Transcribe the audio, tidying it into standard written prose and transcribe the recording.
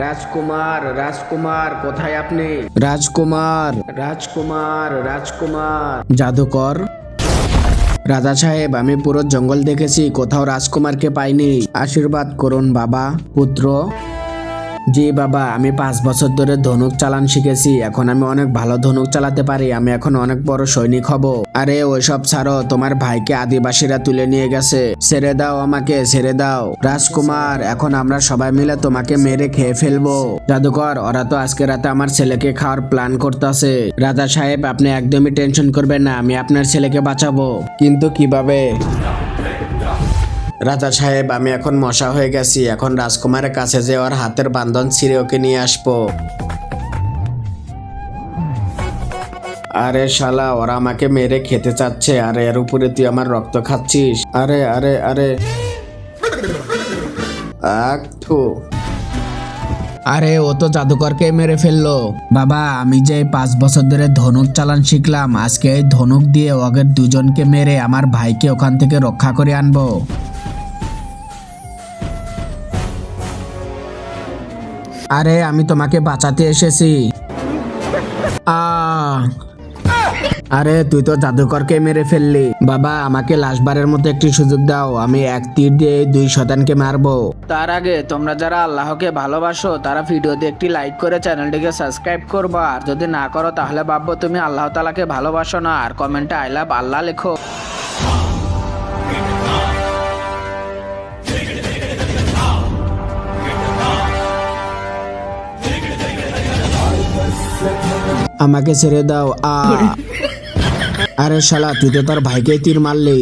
রাজকুমার রাজকুমার কোথায় আপনি? রাজকুমার রাজকুমার রাজকুমার। জাদুকর রাজা সাহেব, আমি পুরো জঙ্গল দেখেছি, কোথাও রাজকুমারকে পাইনি। আশীর্বাদ করুন বাবা। পুত্র, জি বাবা, আমি 5 বছর ধরে ধনুক চালান শিখেছি, এখন আমি অনেক ভালো ধনুক চালাতে পারি, আমি এখন অনেক বড় সৈনিক হব। আরে ওইসব ছাড়ো, তোমার ভাইকে আদিবাসীরা তুলে নিয়ে গেছে, ছেড়ে দাও আমাকে, ছেড়ে দাও। রাজকুমার, এখন আমরা সবাই মিলে তোমাকে মেরে খেয়ে ফেলবো। জাদুকর, ওরা তো আজকে রাতে আমার ছেলেকে খাওয়ার প্ল্যান করতেছে। রাজা সাহেব, আপনি একদমই টেনশন করবেন না, আমি আপনার ছেলেকে বাঁচাবো। কিন্তু কিভাবে? রাজা সাহেব, আমি এখন মশা হয়ে গেছি, এখন রাজকুমারের কাছে যে ওর হাতের বান্ধন ছিঁড়ে ওকে নিয়ে আসবো। আরে শালা, ওরা আমাকে মেরে খেতে চাচ্ছে, আর এর উপরে তুই আমার রক্ত খাচ্ছিস। আরে আরে আরে থু। আরে ও তো জাদুকরকে মেরে ফেললো। বাবা, আমি যে 5 বছর ধরে ধনুক চালান শিখলাম, আজকে এই ধনুক দিয়ে ওদের দুজনকে মেরে আমার ভাইকে ওখান থেকে রক্ষা করে আনবো। আরে আমি তোমাকে বাঁচাতে এসেছি। আরে তুই তো জাদুকরকে মেরে ফেললি। বাবা, আমাকে লাশবারের মতো একটি সুযোগ দাও, আমি এক তীর দিয়ে 2 শয়তানকে মারবো। তার আগে তোমরা যারা আল্লাহকে ভালোবাসো তারা ভিডিওতে একটি লাইক করে চ্যানেলটিকে সাবস্ক্রাইব করবা, আর যদি না করো তাহলে ভাববো তুমি আল্লাহ তাআলাকে ভালোবাসো না, আর কমেন্টে আই লাভ আল্লাহ লেখো। আমাকে ছেড়ে দাও। আরে শালা, তুই তো তোর ভাইকে তীর মারলি।